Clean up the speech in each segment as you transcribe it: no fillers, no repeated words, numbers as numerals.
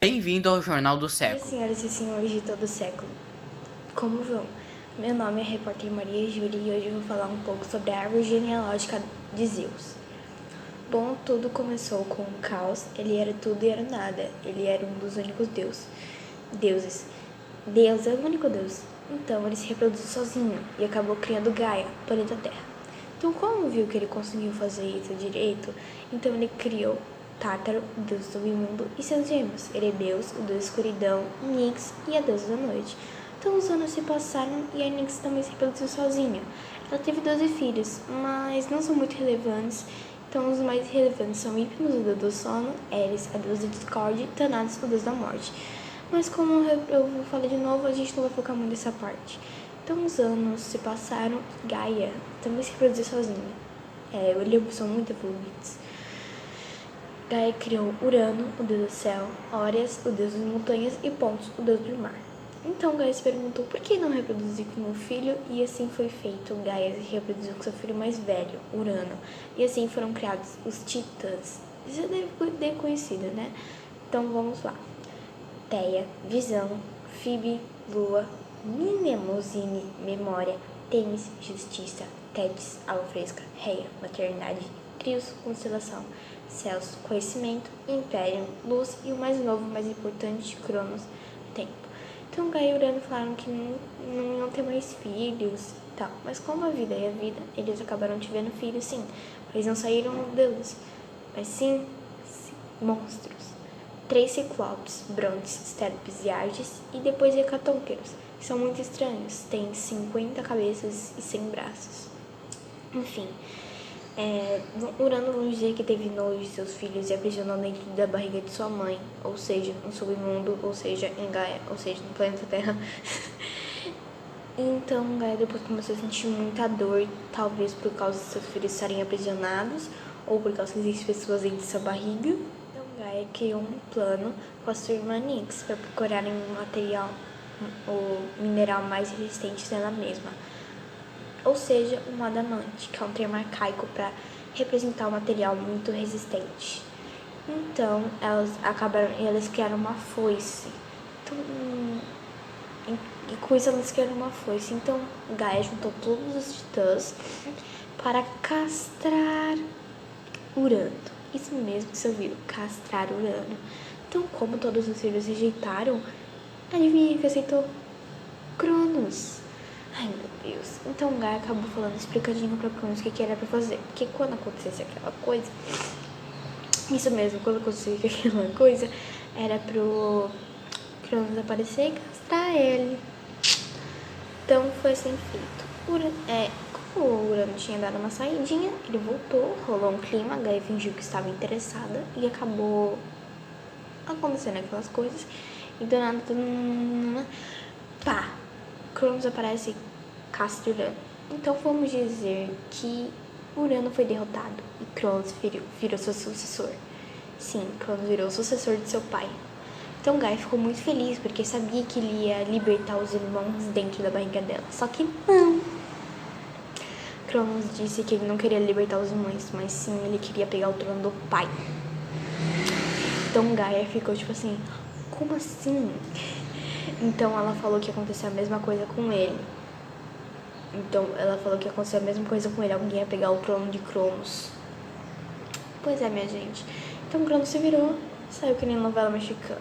Bem-vindo ao Jornal do Oi, Século. senhoras e senhores de todo o século. Como vão? Meu nome é repórter Maria Júlia e hoje eu vou falar um pouco sobre a árvore genealógica de Zeus. Bom, tudo começou com o caos. Ele era tudo e era nada. Ele era um dos únicos deuses. Deus é o único Deus. Então ele se reproduziu sozinho e acabou criando Gaia, planeta Terra. Então, como viu que ele conseguiu fazer isso direito, então ele criou Tártaro, o deus do submundo, e seus gêmeos, Erebeus, o deus da escuridão, Nix e a deusa da noite. Então os anos se passaram e a Nix também se reproduziu sozinha. Ela teve 12 filhos, mas não são muito relevantes. Então os mais relevantes são Hipnos, o deus do sono, Eris, a deusa da discórdia, e Thanatos, o deus da morte. Mas como eu vou falar de novo, a gente não vai focar muito nessa parte. Então os anos se passaram, Gaia também se reproduziu sozinha. Eles são muito evoluídos. Gaia criou Urano, o deus do céu, Órias, o deus das montanhas, e Pontos, o deus do mar. Então Gaia se perguntou por que não reproduzir com o filho, e assim foi feito. Gaia se reproduziu com seu filho mais velho, Urano, e assim foram criados os Titãs. Isso deve ter conhecido, né? Então vamos lá. Teia, Visão, Fibe, Lua, Mnemosine, Memória, Tênis, Justiça, Tétis, Água Fresca, Reia, Maternidade, Crios, Constelação, Céus, Conhecimento, Império, Luz e o mais novo, mais importante, Cronos, Tempo. Então Gaia e Urano falaram que não iam ter mais filhos e tal, mas como a vida é a vida, eles acabaram tiveram filhos sim, eles não saíram deuses, mas sim monstros. 3 ciclopes, brontes, stérpes e arges, e depois hecatônqueros, que são muito estranhos, têm 50 cabeças e 100 braços. Enfim, Urano vamos dizer que teve nojo de seus filhos e aprisionou dentro da barriga de sua mãe, ou seja, no submundo, ou seja, em Gaia, ou seja, no planeta Terra. Então Gaia depois começou a sentir muita dor, talvez por causa de seus filhos estarem aprisionados, ou por causa que existem pessoas dentro de sua barriga. Gaia criou um plano com a sua irmã Nix para procurarem o mineral mais resistente dela mesma, ou seja, um adamante, que é um termo arcaico para representar um material muito resistente. Então, elas criaram uma foice. Então, e com isso elas criaram uma foice. Então, Gaia juntou todos os titãs para castrar Urano. Isso mesmo que você ouviu, castrar Urano. Então, como todos os filhos rejeitaram, adivinha que aceitou? Cronos. Ai, meu Deus. Então, Gaia acabou falando explicadinho pra Cronos o que era pra fazer. Porque quando acontecesse aquela coisa, isso mesmo, quando acontecesse aquela coisa, era pro Cronos aparecer e castrar ele. Então, foi assim feito. Como o Urano tinha dado uma saidinha, ele voltou, rolou um clima, a Gaia fingiu que estava interessada e acabou acontecendo aquelas coisas. E do nada, pá, Cronos aparece e castra Urano. Então vamos dizer que Urano foi derrotado e Cronos virou seu sucessor. Sim, Cronos virou o sucessor de seu pai. Então Gaia ficou muito feliz porque sabia que ele ia libertar os irmãos dentro da barriga dela. Só que não. Cronos disse que ele não queria libertar os irmãos, mas sim ele queria pegar o trono do pai. Então Gaia ficou tipo assim, como assim? Então ela falou que ia acontecer a mesma coisa com ele. Alguém ia pegar o trono de Cronos. Pois é, minha gente. Então Cronos se virou, saiu que nem novela mexicana.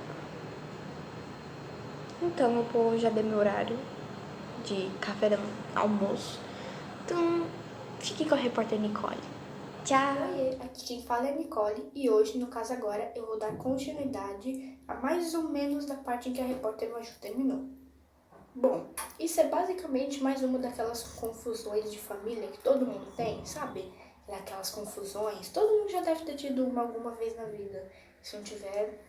Então eu vou já dei meu horário de café da almoço. Então fique com a repórter Nicole. Tchau! Oiê, aqui quem fala é a Nicole e hoje, no caso agora, eu vou dar continuidade a mais ou menos da parte em que a repórter Maju terminou. Bom, isso é basicamente mais uma daquelas confusões de família que todo mundo tem, sabe? Aquelas confusões, todo mundo já deve ter tido uma alguma vez na vida. Se não tiver,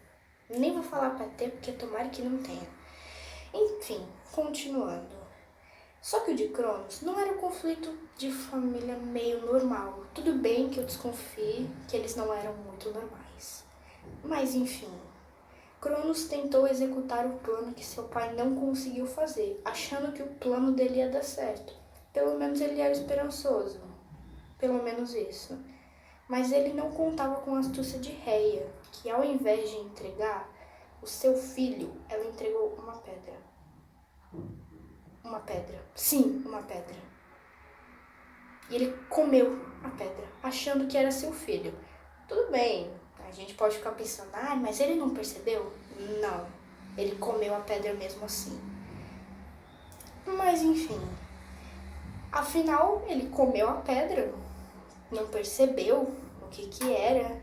nem vou falar pra ter, porque tomara que não tenha. Enfim, continuando. Só que o de Cronos não era um conflito de família meio normal. Tudo bem que eu desconfie que eles não eram muito normais. Mas enfim, Cronos tentou executar o plano que seu pai não conseguiu fazer, achando que o plano dele ia dar certo. Pelo menos ele era esperançoso. Pelo menos isso. Mas ele não contava com a astúcia de Reia, que ao invés de entregar o seu filho, ela entregou uma pedra. Uma pedra. Sim, uma pedra. E ele comeu a pedra, achando que era seu filho. Tudo bem, a gente pode ficar pensando, mas ele não percebeu? Não, ele comeu a pedra mesmo assim. Mas enfim, afinal ele comeu a pedra, não percebeu o que era.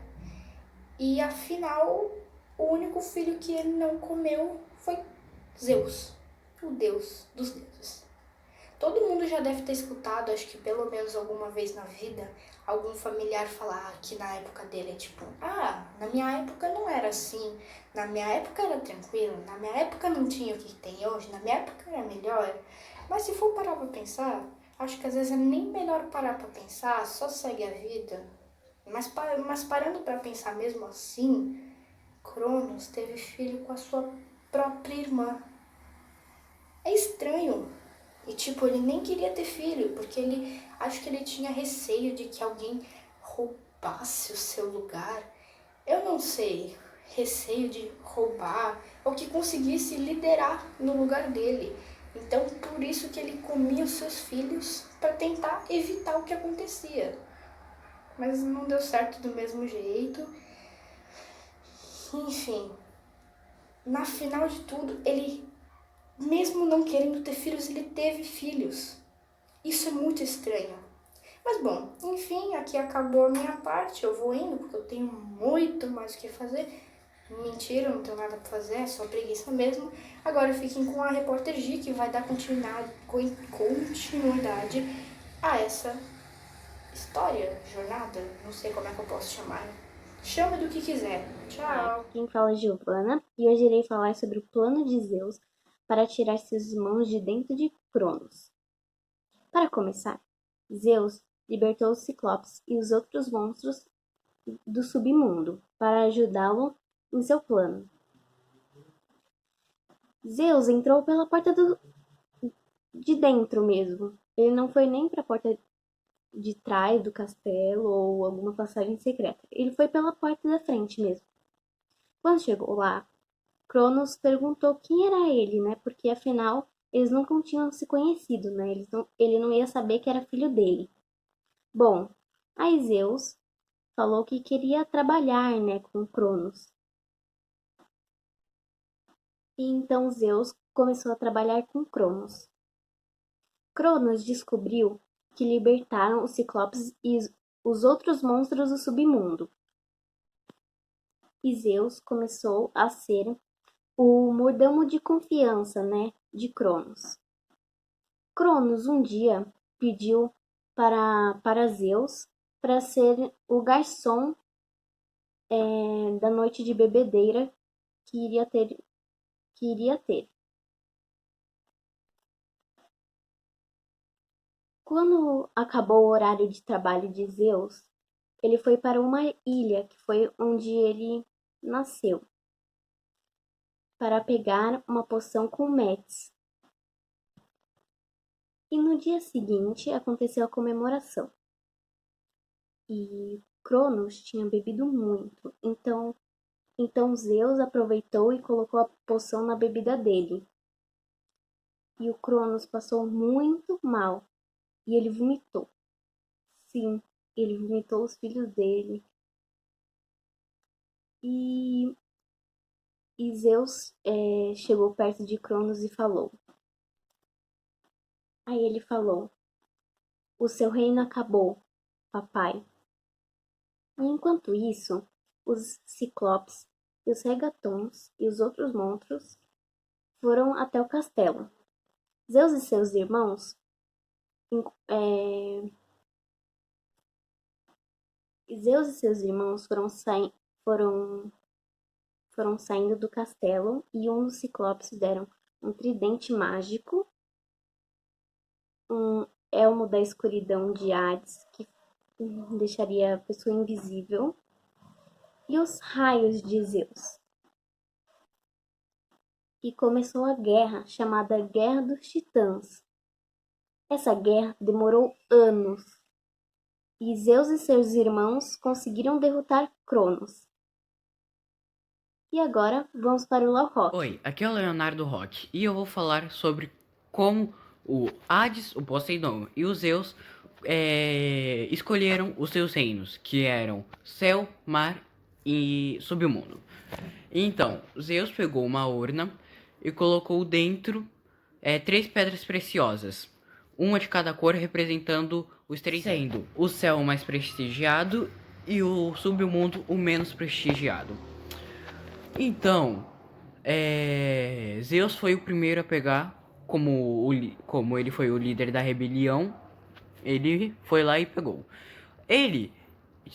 E afinal, o único filho que ele não comeu foi Zeus, o deus dos deuses. Todo mundo já deve ter escutado, acho que pelo menos alguma vez na vida, algum familiar falar que na época dele é tipo, na minha época não era assim, na minha época era tranquilo, na minha época não tinha o que tem hoje, na minha época era melhor. Mas se for parar pra pensar, acho que às vezes é nem melhor parar pra pensar, só segue a vida. Mas parando pra pensar mesmo assim, Cronos teve filho com a sua própria irmã. É estranho. E tipo, ele nem queria ter filho, porque acho que ele tinha receio de que alguém roubasse o seu lugar. Eu não sei, receio de roubar ou que conseguisse liderar no lugar dele. Então, por isso que ele comia os seus filhos para tentar evitar o que acontecia. Mas não deu certo do mesmo jeito. Enfim, na final de tudo, ele, mesmo não querendo ter filhos, ele teve filhos. Isso é muito estranho. Mas bom, enfim, aqui acabou a minha parte. Eu vou indo porque eu tenho muito mais o que fazer. Mentira, eu não tenho nada pra fazer, é só preguiça mesmo. Agora fiquem com a repórter G, que vai dar continuidade a essa história, jornada, não sei como é que eu posso chamar. Chama do que quiser. Tchau. Quem fala é Giovana e hoje irei falar sobre o plano de Zeus para tirar seus irmãos de dentro de Cronos. Para começar, Zeus libertou os Ciclopes e os outros monstros do submundo para ajudá-lo em seu plano. Zeus entrou pela porta de dentro mesmo. Ele não foi nem para a porta de trás do castelo ou alguma passagem secreta. Ele foi pela porta da frente mesmo. Quando chegou lá, Cronos perguntou quem era ele, né? Porque afinal eles nunca tinham se conhecido, né? Ele não ia saber que era filho dele. Bom, aí Zeus falou que queria trabalhar, né, com Cronos. E então Zeus começou a trabalhar com Cronos. Cronos descobriu que libertaram os Ciclopes e os outros monstros do submundo. E Zeus começou a ser o mordomo de confiança, né, de Cronos. Cronos um dia pediu para Zeus para ser o garçom da noite de bebedeira que iria ter. Quando acabou o horário de trabalho de Zeus, ele foi para uma ilha que foi onde ele nasceu, para pegar uma poção com Metis. E no dia seguinte aconteceu a comemoração. E Cronos tinha bebido muito, então Zeus aproveitou e colocou a poção na bebida dele. E o Cronos passou muito mal e ele vomitou. Sim, ele vomitou os filhos dele. E, e Zeus chegou perto de Cronos e falou. Aí ele falou: O seu reino acabou, papai. E enquanto isso, os Ciclopes e os Regatons e os outros monstros foram até o castelo. Zeus e seus irmãos é, Zeus e seus irmãos foram, foram saindo do castelo e um dos ciclopes deram um tridente mágico, um elmo da escuridão de Hades, que deixaria a pessoa invisível, e os raios de Zeus. E começou a guerra, chamada Guerra dos Titãs. Essa guerra demorou anos, e Zeus e seus irmãos conseguiram derrotar Cronos. E agora vamos para o Lowrock. Oi, aqui é o Leonardo Rock e eu vou falar sobre como o Hades, o Poseidon e os Zeus escolheram os seus reinos, que eram céu, mar e submundo. Então, Zeus pegou uma urna e colocou dentro 3 pedras preciosas, uma de cada cor representando os 3, sendo o céu o mais prestigiado e o submundo o menos prestigiado. Então, Zeus foi o primeiro a pegar, como ele foi o líder da rebelião, ele foi lá e pegou. Ele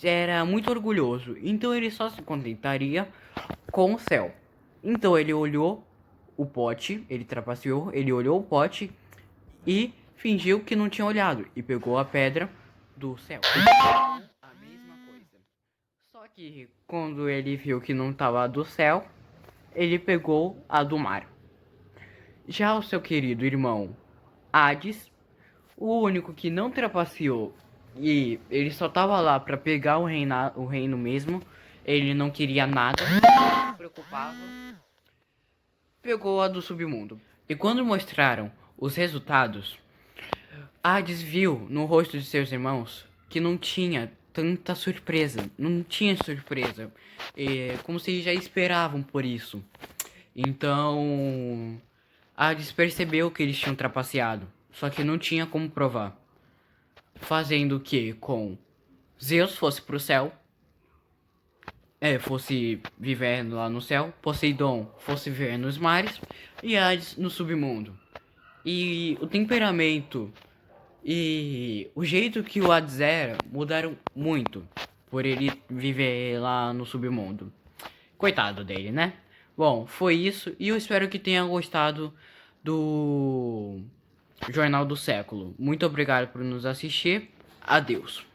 era muito orgulhoso, então ele só se contentaria com o céu. Então ele olhou o pote, ele trapaceou, ele olhou o pote e fingiu que não tinha olhado e pegou a pedra do céu. A mesma coisa. Só que quando ele viu que não estava do céu, ele pegou a do mar. Já o seu querido irmão Hades, o único que não trapaceou e ele só tava lá para pegar o reino mesmo, ele não queria nada, não se preocupava, pegou a do submundo. E quando mostraram os resultados, Hades viu no rosto de seus irmãos que não tinha tanta surpresa, não tinha surpresa, como se já esperavam por isso. Então, Hades percebeu que eles tinham trapaceado, só que não tinha como provar. Fazendo que com Zeus fosse pro céu, fosse viver lá no céu, Poseidon fosse viver nos mares e Hades no submundo. E o temperamento e o jeito que o Hades era mudaram muito por ele viver lá no submundo. Coitado dele, né? Bom, foi isso e eu espero que tenha gostado do Jornal do Século. Muito obrigado por nos assistir. Adeus.